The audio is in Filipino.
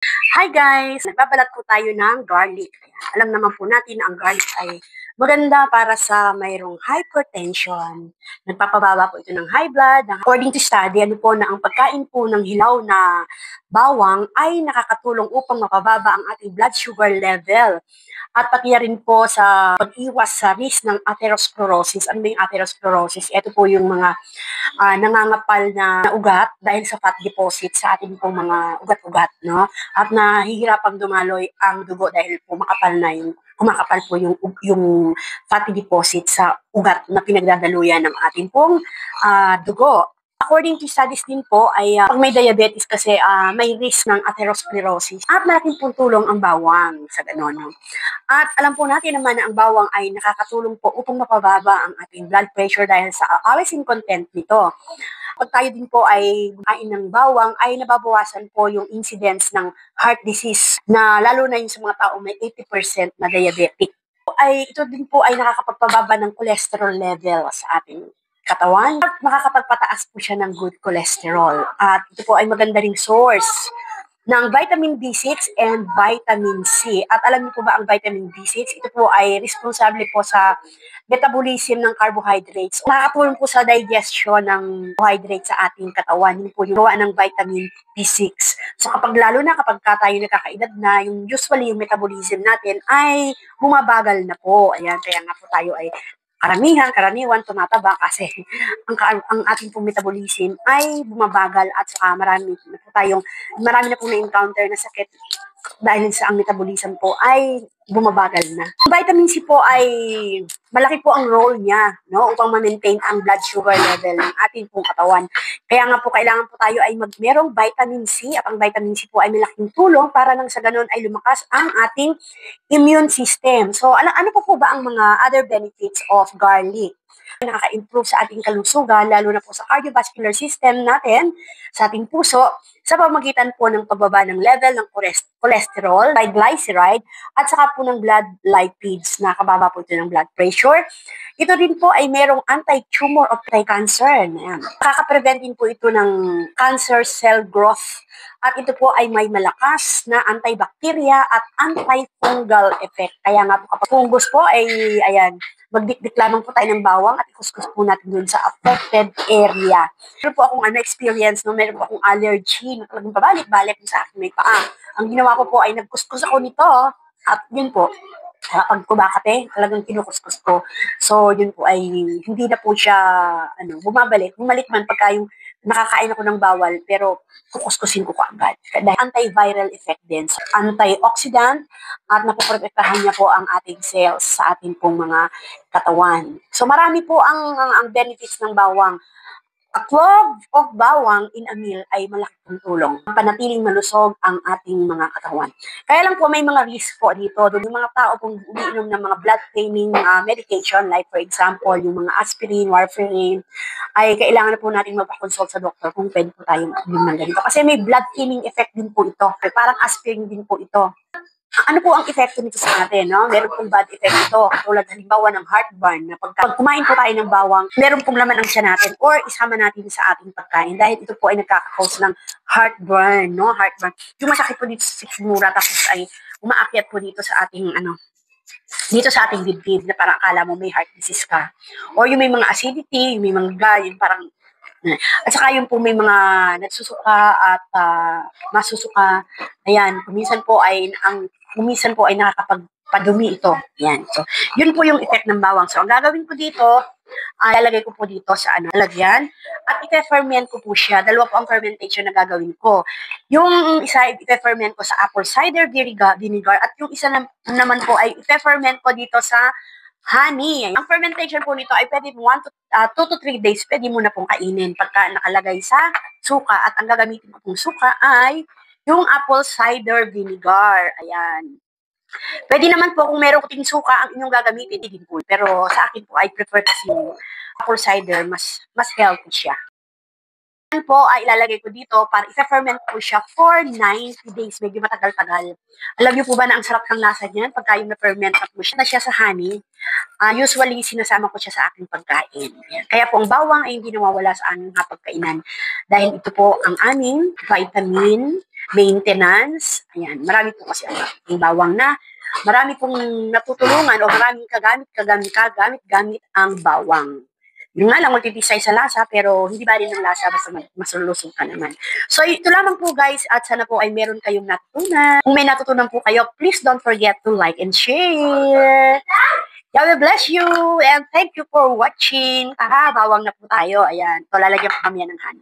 Hi guys! Nagbabalat po tayo ng garlic. Alam naman po natin na ang garlic ay maganda para sa mayroong hypertension. Nagpapababa po ito ng high blood. According to study, ano po na ang pagkain po ng hilaw na bawang ay nakakatulong upang mapababa ang ating blood sugar level. At pati rin po sa pag-iwas sa risk ng atherosclerosis. Ano ba yung atherosclerosis? Ito po yung mga nangangapal na ugat dahil sa fat deposit sa ating pong mga ugat-ugat, no? At nahihirapang dumaloy ang dugo dahil po makapal na yung kumakapal po yung fatty deposit sa ugat na pinagdadaluyan ng ating pong dugo. According to studies din po ay pag may diabetes kasi may risk ng atherosclerosis at malaking pong tulong ang bawang sa gano'n. No? At alam po natin naman na ang bawang ay nakakatulong po upang mapababa ang ating blood pressure dahil sa allicin content nito. Pag tayo din po ay kain ng bawang, ay nababawasan po yung incidence ng heart disease na lalo na yung sa mga tao may 80% na diabetic. Ito din po ay nakakapagpababa ng cholesterol level sa ating katawan at makakapagpataas po siya ng good cholesterol. At ito po ay maganda ring source ng vitamin B6 and vitamin C. At alam niyo po ba ang vitamin B6? Ito po ay responsable po sa metabolism ng carbohydrates. Nakakatulong po sa digestion ng carbohydrates sa ating katawan. Yun po yung gawa ng vitamin B6. So lalo na kapag tayo nakakaedad na, usually yung metabolism natin ay bumabagal na po. Ayan, kaya nga po tayo ay karaniwan tumataba kasi ang ating pong metabolism ay bumabagal at saka marami na pong na-encounter na sakit dahil sa ang metabolism po ay bumabagal na. Vitamin C po ay malaki po ang role niya, no, upang ma-maintain ang blood sugar level ng ating pong katawan. Kaya nga po kailangan po tayo ay merong vitamin C at ang vitamin C po ay malaking tulong para nang sa ganun ay lumakas ang ating immune system. So ano po ba ang mga other benefits of garlic? Nakaka-improve sa ating kalusugan, lalo na po sa cardiovascular system natin, sa ating puso, sa pamagitan po ng pagbaba ng level ng cholesterol, triglyceride, at saka po ng blood lipids, nakababa po ito ng blood pressure. Ito din po ay merong anti-tumor of anti-cancer. Nakaka-prevent din po ito ng cancer cell growth. At ito po ay may malakas na antibacteria at antifungal effect. Kaya nga po kapag fungus po ay, ayan, magdikdik lamang po tayo ng bawang at ikuskus po natin dun sa affected area. Meron po akong experience, no? Meron po akong allergy na talagang pabalik-balik sa akin may paa. Ang ginawa ko po ay nagkuskus ako nito at yun po, pag kumakate, talagang kinukuskus ko. So, yun po ay hindi na po siya bumabalik. Bumalik man pagka yung nakakain ako ng bawal, pero kukuskusin ko agad. Dahil antiviral effect din. So, antioxidant at napoprotektahan niya po ang ating cells sa ating pong mga katawan. So, marami po ang benefits ng bawang. A clove of bawang in a meal ay malaking tulong. Panatiling malusog ang ating mga katawan. Kaya lang po may mga risk po dito. Yung mga tao pong umiinom ng mga blood thinning medication, like for example, yung mga aspirin, warfarin, ay kailangan na po natin magpa-consult sa doktor kung pwede po tayong uminom ng ganito. Kasi may blood thinning effect din po ito. Parang aspirin din po ito. Ano po ang epekto nito sa atin, no? Meron pong bad effect ito, tulad halimbawa ng heartburn, na pag kumain po tayo ng bawang, meron pong laman ang siya natin or isama natin sa ating pagkain dahil ito po ay nagkaka-cause ng heartburn, no? Heartburn. Yung masakit po dito sa sikmura tapos ay umaakyat po dito sa ating dito sa ating dibdib na parang akala mo may heart disease ka. Or yung may mga acidity, yung may mga yung parang at saka yung po may mga nagsusuka at masusuka. Ayan, kuminsan po ay nakakapagpadumi ito. Ayan. So, yun po yung effect ng bawang. So, ang gagawin ko dito, lalagay ko po dito sa lalagyan at i-ferment ko po siya. Dalawa po ang fermentation na gagawin ko. Yung isa i-ferment ko sa apple cider vinegar at yung isa naman po ay i-ferment ko dito sa honey. Ang fermentation po nito ay pwede 2 to 3 days, pwede mo na pong kainin pagka nakalagay sa suka. At ang gagamitin ko pong suka ay yung apple cider vinegar. Ayan. Pwede naman po kung meron kuting suka ang inyong gagamitin, din po. Pero sa akin po, I prefer kasi yung apple cider, mas healthy siya. Yan po ay ilalagay ko dito para i-ferment po siya for 90 days. Medyo matagal-tagal. Alam niyo po ba na ang sarap ng lasa niyan pagka yung na-ferment na po siya, na siya sa honey? Usually, sinasama ko siya sa aking pagkain. Yan. Kaya po ang bawang ay hindi nawawala sa aming hapagkainan. Dahil ito po ang aming vitamin, maintenance. Ayan, marami po kasi ang bawang na. Marami pong natutulungan o maraming kagamit ang bawang. Yun nga lang, magtitisay sa lasa, pero hindi ba rin ng lasa, basta masulusong ka naman. So, ito lamang po guys, at sana po ay meron kayong natutunan. Kung may natutunan po kayo, please don't forget to like and share. God will bless you, and thank you for watching. Bawang na po tayo. Ayan, so lalagyan po kami yan ng honey.